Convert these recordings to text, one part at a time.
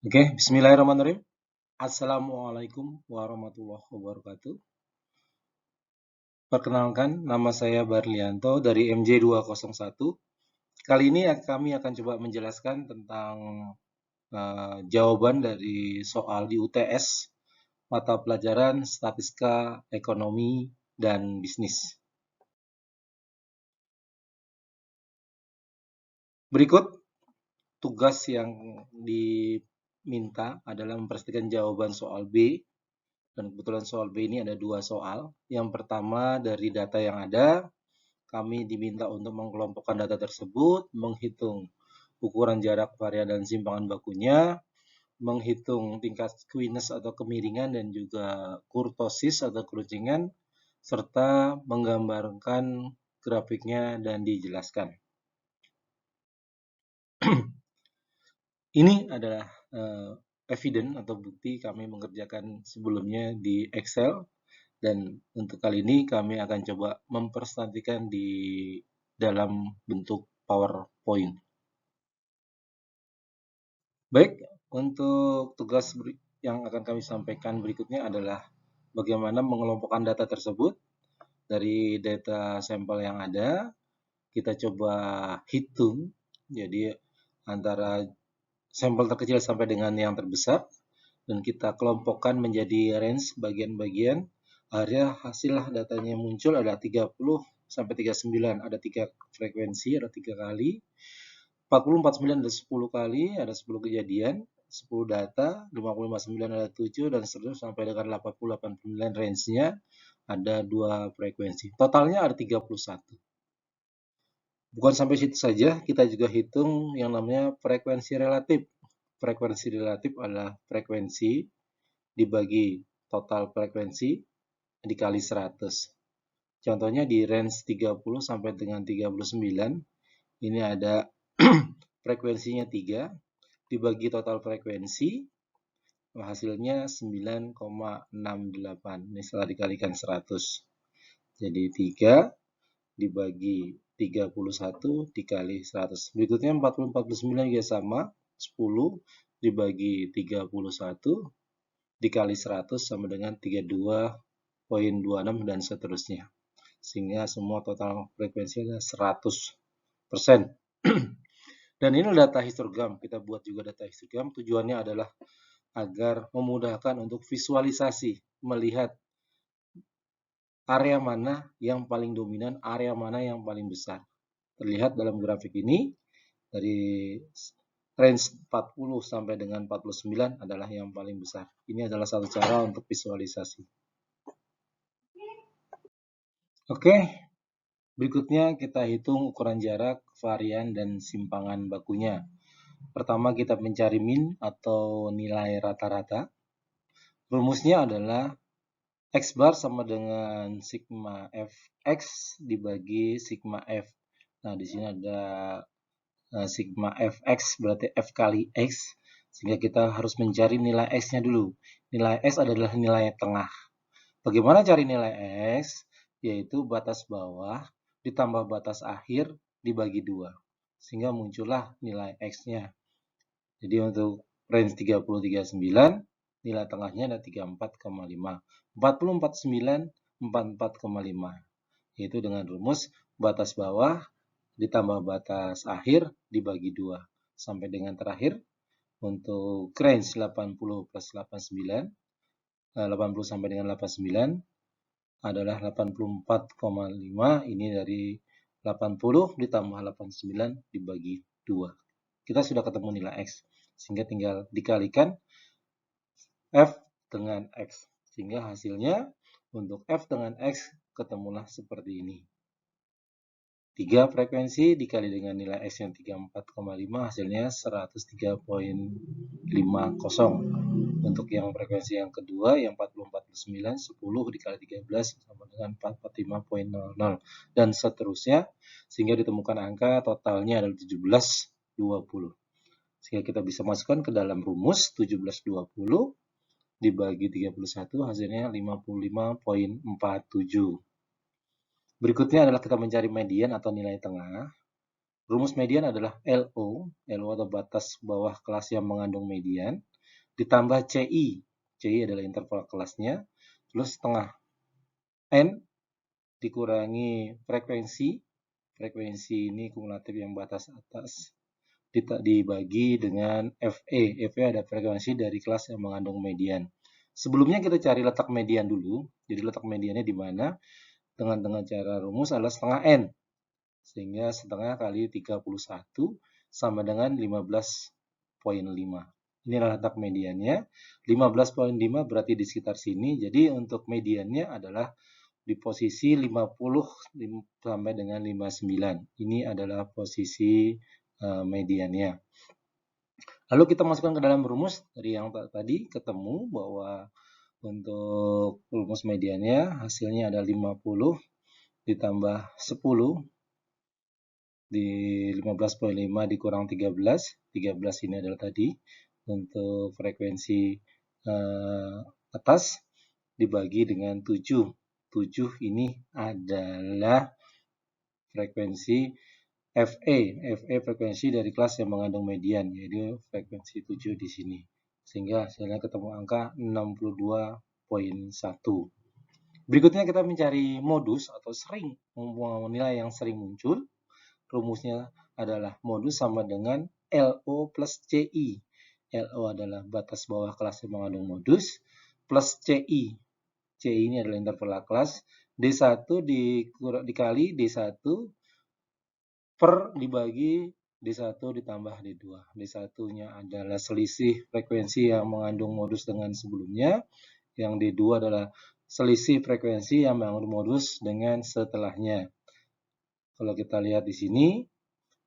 Oke, bismillahirrahmanirrahim. Assalamualaikum warahmatullahi wabarakatuh. Perkenalkan, nama saya Barlianto dari MJ201. Kali ini kami akan coba menjelaskan tentang jawaban dari soal di UTS, mata pelajaran Statistika, Ekonomi, dan Bisnis. Berikut tugas yang diminta adalah memperhatikan jawaban soal B. Dan kebetulan soal B ini ada dua soal. Yang pertama dari data yang ada, kami diminta untuk mengelompokkan data tersebut, menghitung ukuran jarak varian dan simpangan bakunya, menghitung tingkat squeeze atau kemiringan dan juga kurtosis atau keruncungan, serta menggambarkan grafiknya dan dijelaskan. Ini adalah evidence atau bukti kami mengerjakan sebelumnya di Excel. Dan untuk kali ini kami akan coba mempresentasikan di dalam bentuk PowerPoint. Baik, untuk tugas yang akan kami sampaikan berikutnya adalah bagaimana mengelompokkan data tersebut dari data sampel yang ada. Kita coba hitung, jadi antara sampel terkecil sampai dengan yang terbesar, dan kita kelompokkan menjadi range bagian-bagian. Akhirnya hasil datanya muncul ada 30 sampai 39, ada 3 frekuensi, ada 3 kali. 40, 49 ada 10 kali, ada 10 kejadian, 10 data, 50, 59 ada 7, dan seterusnya sampai dengan 80, 89 range-nya ada 2 frekuensi. Totalnya ada 31. Bukan sampai situ saja, kita juga hitung yang namanya frekuensi relatif. Frekuensi relatif adalah frekuensi dibagi total frekuensi dikali 100. Contohnya di range 30 sampai dengan 39, ini ada frekuensinya 3, dibagi total frekuensi, hasilnya 9,68. Ini setelah dikalikan 100. Jadi 3 dibagi 31 dikali 100. Berikutnya 40, 49 juga sama, 10 dibagi 31 dikali 100 sama dengan 32,26 dan seterusnya. Sehingga semua total frekuensi adalah 100%. Dan ini data histogram. Kita buat juga data histogram. Tujuannya adalah agar memudahkan untuk visualisasi, melihat area mana yang paling dominan, area mana yang paling besar. Terlihat dalam grafik ini, dari range 40 sampai dengan 49 adalah yang paling besar. Ini adalah satu cara untuk visualisasi. Oke, berikutnya kita hitung ukuran jarak, varian, dan simpangan bakunya. Pertama kita mencari min atau nilai rata-rata. Rumusnya adalah X bar sama dengan sigma Fx dibagi sigma F. Nah, di sini ada sigma Fx berarti F kali X. Sehingga kita harus mencari nilai X-nya dulu. Nilai X adalah nilai tengah. Bagaimana cari nilai X? Yaitu batas bawah ditambah batas akhir dibagi 2. Sehingga muncullah nilai X-nya. Jadi untuk range 30, 39, nilai tengahnya ada 34,5. 40, 49, 44,5. Yaitu dengan rumus batas bawah ditambah batas akhir dibagi 2. Sampai dengan terakhir, untuk range 80 plus 89, 80 sampai dengan 89, adalah 84,5. Ini dari 80 ditambah 89 dibagi 2. Kita sudah ketemu nilai X. Sehingga tinggal dikalikan F dengan X. Sehingga hasilnya untuk F dengan X ketemulah seperti ini. 3 frekuensi dikali dengan nilai X yang 34,5 hasilnya 103,50. Untuk yang frekuensi yang kedua yang 40, 49, 10 dikali 13 sama dengan 445,00 dan seterusnya, sehingga ditemukan angka totalnya adalah 1720. Sehingga kita bisa masukkan ke dalam rumus 1720 dibagi 31 hasilnya 55,47. Berikutnya adalah kita mencari median atau nilai tengah. Rumus median adalah LO atau batas bawah kelas yang mengandung median, ditambah CI adalah interval kelasnya, plus setengah N dikurangi frekuensi ini kumulatif yang batas atas, dibagi dengan FE ada frekuensi dari kelas yang mengandung median. Sebelumnya kita cari letak median dulu, jadi letak mediannya di mana? Dengan cara rumus adalah setengah N, sehingga setengah kali 31 sama dengan 15,5. Inilah letak mediannya. 15,5 berarti di sekitar sini. Jadi untuk mediannya adalah di posisi 50 sampai dengan 59. Ini adalah posisi mediannya. Lalu kita masukkan ke dalam rumus. Dari yang tadi ketemu bahwa untuk rumus mediannya hasilnya ada 50 ditambah 10 di 15,5 dikurang 13 ini adalah tadi untuk frekuensi atas dibagi dengan 7 ini adalah frekuensi FE frekuensi dari kelas yang mengandung median, yaitu frekuensi 7 di sini, sehingga hasilnya ketemu angka 62,1. Berikutnya kita mencari modus atau nilai yang sering muncul. Rumusnya adalah modus sama dengan LO plus CI. LO adalah batas bawah kelas yang mengandung modus, plus CI. CI ini adalah interval kelas. D1 dikali D1 per dibagi D1 ditambah D2. D1-nya adalah selisih frekuensi yang mengandung modus dengan sebelumnya. Yang D2 adalah selisih frekuensi yang mengandung modus dengan setelahnya. Kalau kita lihat di sini,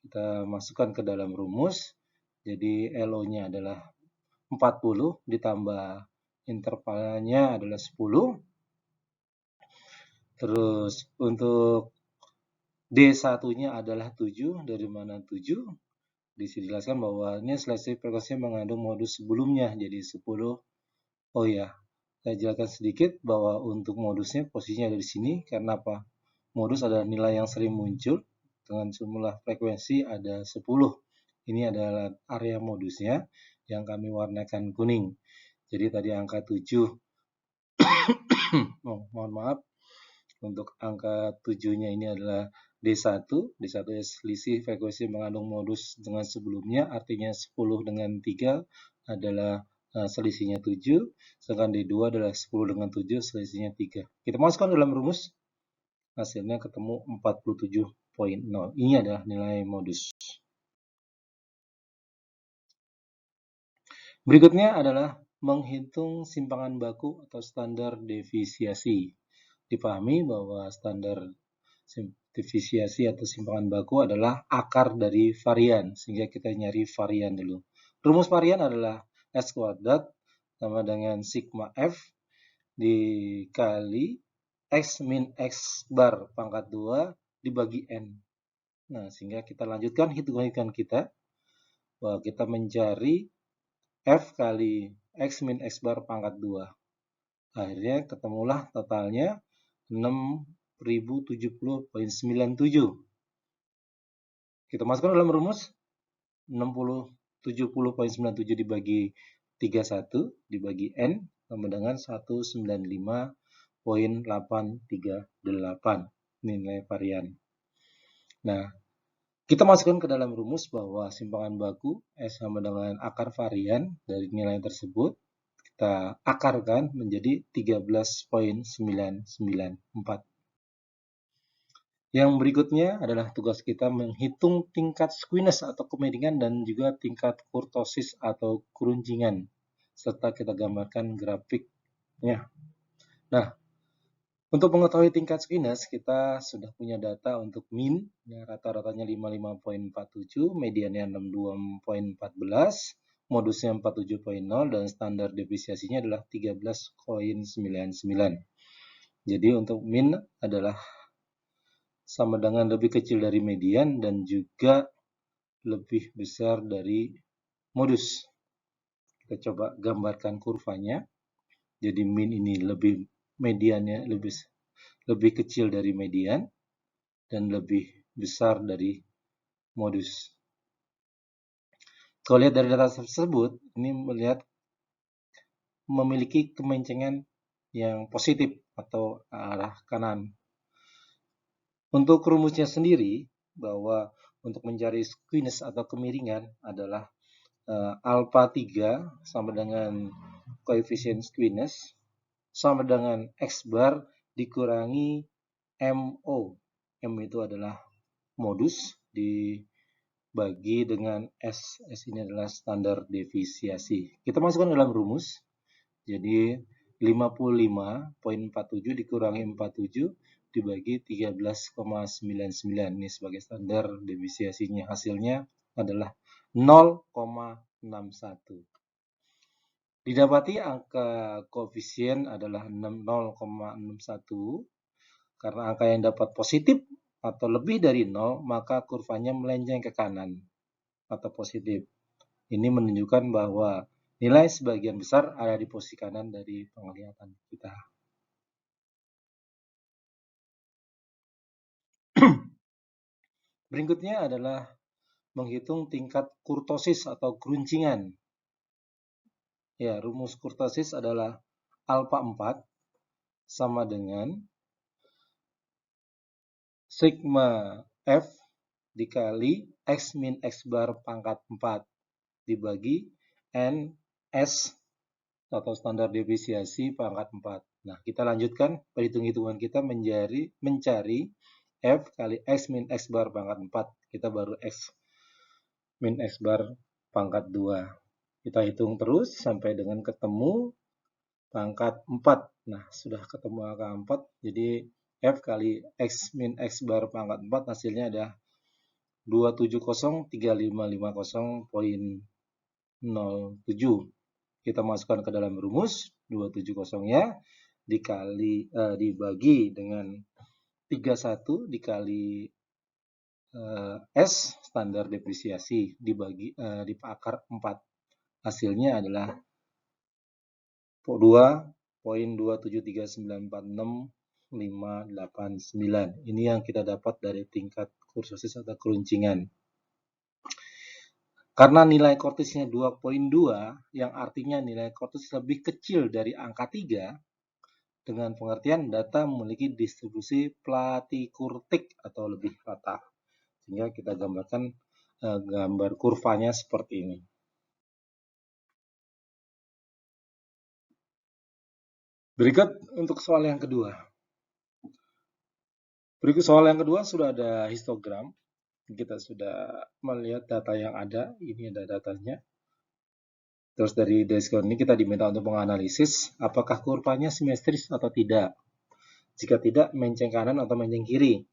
kita masukkan ke dalam rumus. Jadi LO-nya adalah 40 ditambah intervalnya adalah 10. Terus untuk D1-nya adalah 7. Dari mana 7? Dijelaskan bahwa ini selisih frekuensi mengandung modus sebelumnya. Jadi 10. Oh ya, saya jelaskan sedikit bahwa untuk modusnya posisinya ada di sini. Karena apa? Modus adalah nilai yang sering muncul. Dengan jumlah frekuensi ada 10. Ini adalah area modusnya yang kami warnakan kuning. Jadi tadi angka 7. Mohon maaf. Untuk angka 7-nya ini adalah D1. D1 selisih frekuensi mengandung modus dengan sebelumnya. Artinya 10 dengan 3 adalah selisihnya 7. Sedangkan D2 adalah 10 dengan 7 selisihnya 3. Kita masukkan dalam rumus. Hasilnya ketemu 47,0. Ini adalah nilai modus. Berikutnya adalah menghitung simpangan baku atau standar defisiasi. Dipahami bahwa standar defisiasi atau simpangan baku adalah akar dari varian, sehingga kita nyari varian dulu. Rumus varian adalah S kuadrat sama dengan sigma F dikali X min X bar pangkat 2 dibagi N. Nah, sehingga kita lanjutkan hitungan kita bahwa kita mencari F kali X min X bar pangkat 2. Akhirnya ketemulah totalnya 6070,97. Kita masukkan dalam rumus 6070,97 dibagi 31 dibagi N sama dengan 195,838 nilai varian. Nah, kita masukkan ke dalam rumus bahwa simpangan baku S sama dengan akar varian dari nilai tersebut. Kita akarkan menjadi 13,994. Yang berikutnya adalah tugas kita menghitung tingkat squeeze atau kemiringan dan juga tingkat kurtosis atau keruncingan. Serta kita gambarkan grafiknya. Nah, untuk mengetahui tingkat squeeze, kita sudah punya data untuk min, ya, rata-ratanya 55,47, mediannya 62,14, modusnya 47,0, dan standar defisiasinya adalah 13,99. Jadi untuk min adalah sama dengan lebih kecil dari median dan juga lebih besar dari modus. Kita coba gambarkan kurvanya. Jadi min ini mediannya lebih kecil dari median dan lebih besar dari modus. Kalau lihat dari data tersebut, ini melihat memiliki kemencengan yang positif atau arah kanan. Untuk rumusnya sendiri, bahwa untuk mencari skewness atau kemiringan adalah alpha 3 sama dengan koefisien skewness sama dengan X bar dikurangi MO. M itu adalah modus dibagi dengan S. S ini adalah standar deviasi. Kita masukkan dalam rumus. Jadi 55,47 dikurangi 47 dibagi 13,99. Ini sebagai standar deviasinya. Hasilnya adalah 0,61. Didapati angka koefisien adalah 0,61. Karena angka yang dapat positif atau lebih dari 0, maka kurvanya melenceng ke kanan atau positif. Ini menunjukkan bahwa nilai sebagian besar ada di posisi kanan dari penglihatan kita. Berikutnya adalah menghitung tingkat kurtosis atau keruncingan. Ya, rumus kurtosis adalah alpha 4 sama dengan sigma F dikali X min X bar pangkat 4 dibagi NS atau standar deviasi pangkat 4. Nah, kita lanjutkan perhitung-hitungan kita mencari F kali X min X bar pangkat 4. Kita baru X min X bar pangkat 2. Kita hitung terus sampai dengan ketemu pangkat 4. Nah, sudah ketemu angka 4, jadi F kali X min X bar pangkat 4 hasilnya ada 270,3550.07. Kita masukkan ke dalam rumus, 270-nya dibagi dengan 31 dikali S standar depresiasi dibagi dipakar 4. Hasilnya adalah 2,273946589. Ini yang kita dapat dari tingkat kurtosis atau keruncingan. Karena nilai kurtosisnya 2,2, yang artinya nilai kurtosis lebih kecil dari angka 3, dengan pengertian data memiliki distribusi platykurtik atau lebih rata. Sehingga kita gambarkan gambar kurvanya seperti ini. Berikut untuk soal yang kedua. Berikut soal yang kedua sudah ada histogram. Kita sudah melihat data yang ada. Ini ada datanya. Terus dari dashboard ini kita diminta untuk menganalisis apakah kurvanya simetris atau tidak. Jika tidak, menceng kanan atau menceng kiri.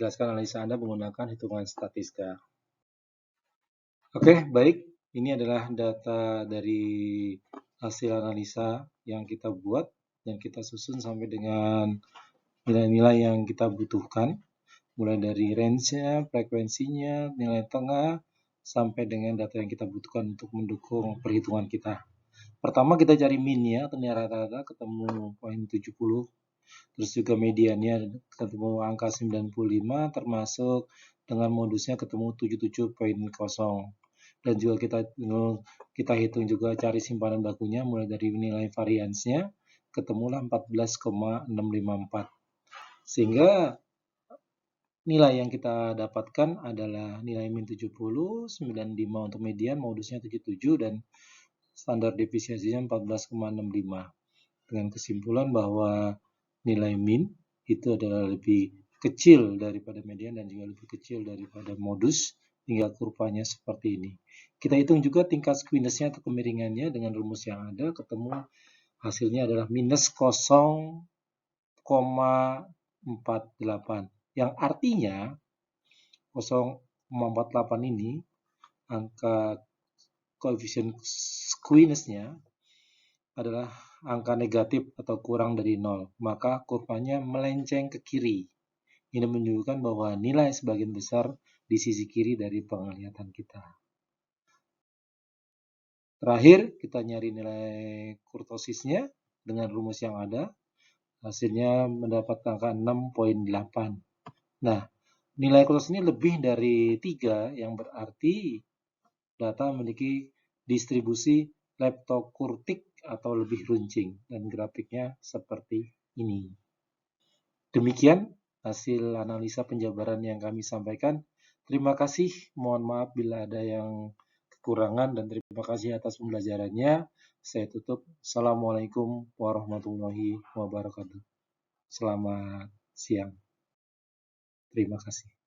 Jelaskan analisa Anda menggunakan hitungan statistika. Oke, baik. Ini adalah data dari hasil analisa yang kita buat dan kita susun sampai dengan nilai-nilai yang kita butuhkan. Mulai dari range-nya, frekuensinya, nilai tengah, sampai dengan data yang kita butuhkan untuk mendukung perhitungan kita. Pertama kita cari min-nya atau nilai rata-rata, ketemu 0,70. Terus juga mediannya ketemu angka 95, termasuk dengan modusnya ketemu 77,0. Dan juga kita hitung juga cari simpanan bakunya mulai dari nilai variansnya, ketemulah 14,654. Sehingga nilai yang kita dapatkan adalah nilai min 70, 95 untuk median, modusnya 77, dan standar deviasinya 14,65. Dengan kesimpulan bahwa nilai min itu adalah lebih kecil daripada median dan juga lebih kecil daripada modus, hingga kurvanya seperti ini. Kita hitung juga tingkat skewness-nya atau kemiringannya dengan rumus yang ada, ketemu hasilnya adalah minus 0,48. Yang artinya 0,48 ini angka koefisien skewness-nya adalah angka negatif atau kurang dari 0, maka kurvanya melenceng ke kiri. Ini menunjukkan bahwa nilai sebagian besar di sisi kiri dari penglihatan kita. Terakhir, kita nyari nilai kurtosisnya dengan rumus yang ada. Hasilnya mendapat angka 6,8. Nah, Nilai kultus ini lebih dari 3, yang berarti data memiliki distribusi leptokurtik atau lebih runcing, dan grafiknya seperti ini. Demikian hasil analisa penjabaran yang kami sampaikan. Terima kasih, mohon maaf bila ada yang kekurangan, dan terima kasih atas pembelajarannya. Saya tutup. Assalamualaikum warahmatullahi wabarakatuh. Selamat siang. Terima kasih.